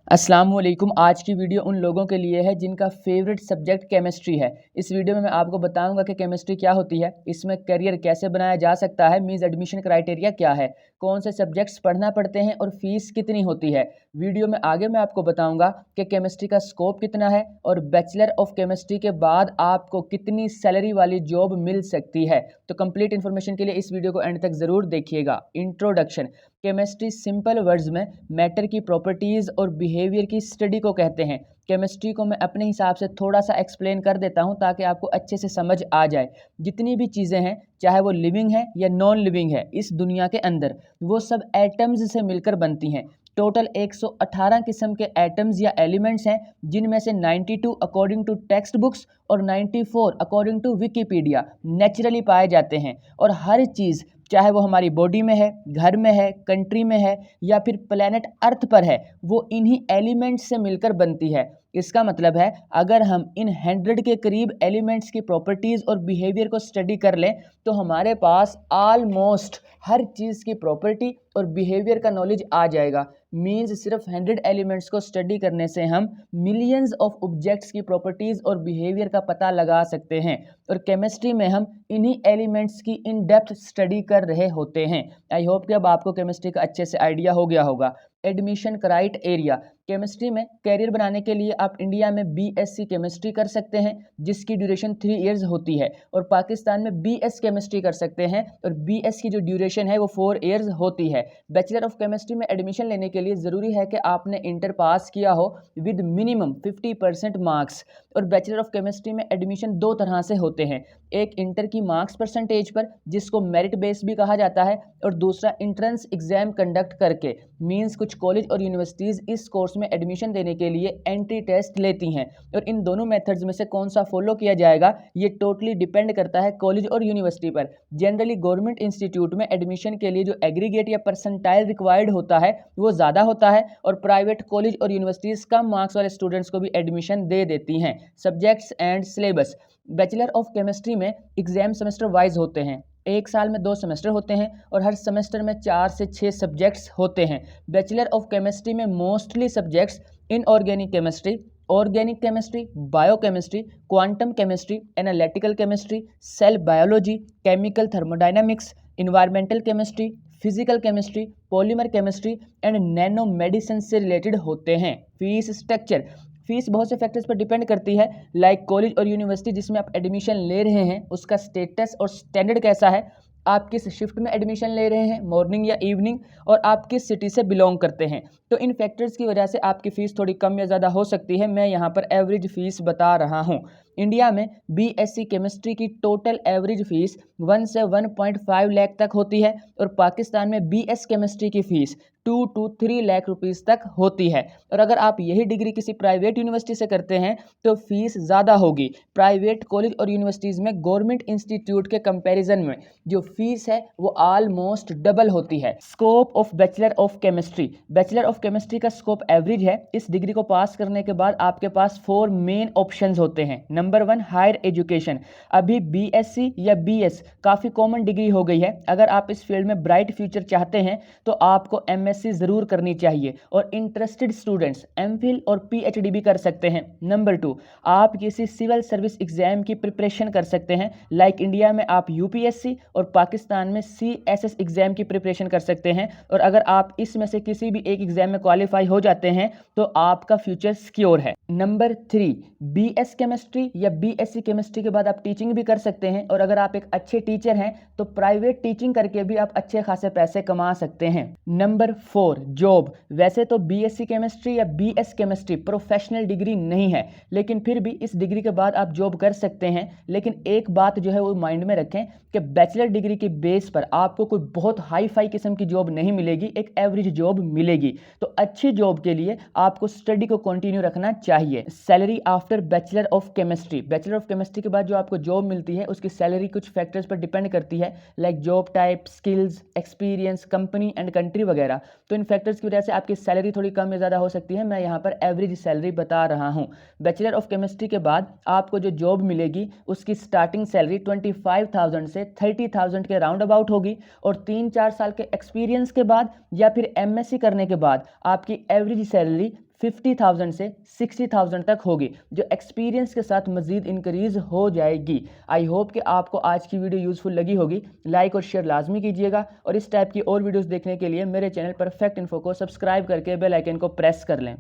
अस्सलाम वालेकुम। आज की वीडियो उन लोगों के लिए है जिनका फेवरेट सब्जेक्ट केमिस्ट्री है। इस वीडियो में मैं आपको बताऊंगा कि केमिस्ट्री क्या होती है, इसमें करियर कैसे बनाया जा सकता है, मींस एडमिशन क्राइटेरिया क्या है, कौन से सब्जेक्ट्स पढ़ना पड़ते हैं और फीस कितनी होती है। वीडियो में आगे मैं आपको बताऊंगा कि केमिस्ट्री का स्कोप कितना है और बैचलर ऑफ केमिस्ट्री के बाद आपको कितनी सैलरी वाली जॉब मिल सकती है। तो कंप्लीट इन्फॉर्मेशन के लिए इस वीडियो को एंड तक ज़रूर देखिएगा। इंट्रोडक्शन। केमिस्ट्री सिंपल वर्ड्स में मैटर की प्रॉपर्टीज़ और बिहेवियर की स्टडी को कहते हैं। केमिस्ट्री को मैं अपने हिसाब से थोड़ा सा एक्सप्लेन कर देता हूं ताकि आपको अच्छे से समझ आ जाए। जितनी भी चीज़ें हैं, चाहे वो लिविंग है या नॉन लिविंग है इस दुनिया के अंदर, वो सब एटम्स से मिलकर बनती हैं। टोटल 118 किस्म के एटम्स या एलिमेंट्स हैं, जिनमें से 92 अकॉर्डिंग टू टेक्स्ट बुक्स और 94 अकॉर्डिंग टू विकीपीडिया नेचुरली पाए जाते हैं। और हर चीज़, चाहे वो हमारी बॉडी में है, घर में है, कंट्री में है या फिर प्लेनेट अर्थ पर है, वो इन्हीं एलिमेंट्स से मिलकर बनती है। इसका मतलब है अगर हम इन 100 के करीब एलिमेंट्स की प्रॉपर्टीज़ और बिहेवियर को स्टडी कर लें तो हमारे पास ऑलमोस्ट हर चीज़ की प्रॉपर्टी और बिहेवियर का नॉलेज आ जाएगा। मींस सिर्फ 100 एलिमेंट्स को स्टडी करने से हम मिलियंस ऑफ ऑब्जेक्ट्स की प्रॉपर्टीज़ और बिहेवियर का पता लगा सकते हैं। और केमिस्ट्री में हम इन्हीं एलिमेंट्स की इन डेप्थ स्टडी कर रहे होते हैं। आई होप कि अब आपको केमिस्ट्री का अच्छे से आइडिया हो गया होगा। Admission criteria. केमिस्ट्री में कैरियर बनाने के लिए आप इंडिया में बीएससी केमिस्ट्री कर सकते हैं, जिसकी ड्यूरेशन 3 इयर्स होती है, और पाकिस्तान में बीएस केमिस्ट्री कर सकते हैं और बीएस की जो ड्यूरेशन है वो 4 इयर्स होती है। बैचलर ऑफ केमिस्ट्री में एडमिशन लेने के लिए ज़रूरी है कि आपने इंटर पास किया हो विद मिनिमम 50% मार्क्स। और बैचलर ऑफ केमिस्ट्री में एडमिशन दो तरह से होते हैं, एक इंटर की मार्क्स परसेंटेज पर जिसको मेरिट बेस भी कहा जाता है, और दूसरा इंट्रेंस एग्जाम कंडक्ट करके। मींस कुछ कॉलेज और यूनिवर्सिटीज़ इस कोर्स में एडमिशन देने के लिए एंट्री टेस्ट लेती हैं, और इन दोनों मेथड्स में से कौन सा फॉलो किया जाएगा ये टोटली डिपेंड करता है कॉलेज और यूनिवर्सिटी पर। जनरली गवर्नमेंट इंस्टीट्यूट में एडमिशन के लिए जो एग्रीगेट या परसेंटाइल रिक्वायर्ड होता है वो ज़्यादा होता है, और प्राइवेट कॉलेज और यूनिवर्सिटीज़ कम मार्क्स वाले स्टूडेंट्स को भी एडमिशन दे देती हैं। Subjects and syllabus. Bachelor of chemistry में एग्जाम सेमेस्टर वाइज होते हैं। एक साल में 2 सेमेस्टर होते हैं और हर सेमेस्टर में 4 से 6 सब्जेक्ट्स होते हैं। बैचलर ऑफ केमिस्ट्री में mostly subjects inorganic chemistry, organic chemistry, biochemistry, quantum chemistry, analytical chemistry, cell biology, chemical thermodynamics, environmental chemistry, physical chemistry, polymer chemistry and nano medicine से रिलेटेड होते हैं। Fees structure. फीस बहुत से factors पर depend करती है, like college और university जिसमें आप एडमिशन ले रहे हैं उसका स्टेटस और स्टैंडर्ड कैसा है, आप किस शिफ्ट में एडमिशन ले रहे हैं, मॉर्निंग या इवनिंग, और आप किस सिटी से बिलोंग करते हैं। तो इन फैक्टर्स की वजह से आपकी फ़ीस थोड़ी कम या ज़्यादा हो सकती है। मैं यहाँ पर एवरेज फ़ीस बता रहा हूँ। इंडिया में बीएससी केमिस्ट्री की टोटल एवरेज फ़ीस 1 से 1.5 लाख तक होती है, और पाकिस्तान में बीएस केमिस्ट्री की फ़ीस 2 to 3 लाख रुपीस तक होती है। और अगर आप यही डिग्री किसी प्राइवेट यूनिवर्सिटी से करते हैं तो फीस ज़्यादा होगी। प्राइवेट कॉलेज और यूनिवर्सिटीज़ में गवर्नमेंट इंस्टीट्यूट के कंपैरिजन में जो फीस है वो ऑलमोस्ट डबल होती है। Scope of bachelor of chemistry. Bachelor of chemistry का स्कोप एवरेज है। इस डिग्री को पास करने के बाद आपके पास 4 मेन ऑप्शंस होते हैं। Number 1, higher education. अभी बीएससी या बीएस काफ़ी कॉमन डिग्री हो गई है। अगर आप इस फील्ड में ब्राइट फ्यूचर चाहते हैं तो आपको एमएससी ज़रूर करनी चाहिए, और इंटरेस्टेड स्टूडेंट्स एमफिल और पीएचडी भी कर सकते हैं। नंबर 2, आप किसी सिविल सर्विस एग्जाम की प्रिपरेशन कर सकते हैं, लाइक इंडिया में आप यूपीएससी और पाकिस्तान में सीएसएस एग्जाम की प्रिपरेशन कर सकते हैं। और अगर आप इसमें से किसी भी एक एग्जाम में क्वालिफाई हो जाते हैं तो आपका फ्यूचर सिक्योर है। नंबर 3, बीएस केमिस्ट्री या बीएससी केमिस्ट्री के बाद आप टीचिंग भी कर सकते हैं, और अगर आप एक अच्छे टीचर हैं तो प्राइवेट टीचिंग करके भी आप अच्छे खासे पैसे कमा सकते हैं। Number 4, job. वैसे तो बीएससी केमिस्ट्री या बीएस केमिस्ट्री प्रोफेशनल डिग्री नहीं है, लेकिन फिर भी इस डिग्री के बाद आप जॉब कर सकते हैं। लेकिन एक बात जो है वो माइंड में रखें कि बैचलर डिग्री के बेस पर आपको कोई बहुत हाई फाई किस्म की जॉब नहीं मिलेगी, एक एवरेज जॉब मिलेगी। तो अच्छी जॉब के लिए आपको स्टडी को कंटिन्यू रखना चाहिए। Salary after bachelor of chemistry. Bachelor of chemistry के बाद जो आपको जॉब मिलती है उसकी सैलरी कुछ फैक्टर्स पर डिपेंड करती है, like job type, skills, experience, company and country वगैरह। तो इन फैक्टर्स की वजह से आपकी सैलरी थोड़ी कम या ज़्यादा हो सकती है। मैं यहाँ पर एवरेज सैलरी बता रहा हूँ। बैचलर ऑफ केमिस्ट्री के बाद आपको जो जॉब मिलेगी उसकी स्टार्टिंग सैलरी 25,000 से 30,000 के राउंड अबाउट होगी, और 3-4 साल के एक्सपीरियंस के बाद या फिर एमएससी करने के बाद आपकी एवरेज सैलरी 50,000 से 60,000 तक होगी, जो एक्सपीरियंस के साथ मज़ीद इंक्रीज़ हो जाएगी। आई होप कि आपको आज की वीडियो यूज़फुल लगी होगी। लाइक और शेयर लाजमी कीजिएगा और इस टाइप की और वीडियोस देखने के लिए मेरे चैनल परफेक्ट इन्फो को सब्सक्राइब करके बेल आइकन को प्रेस कर लें।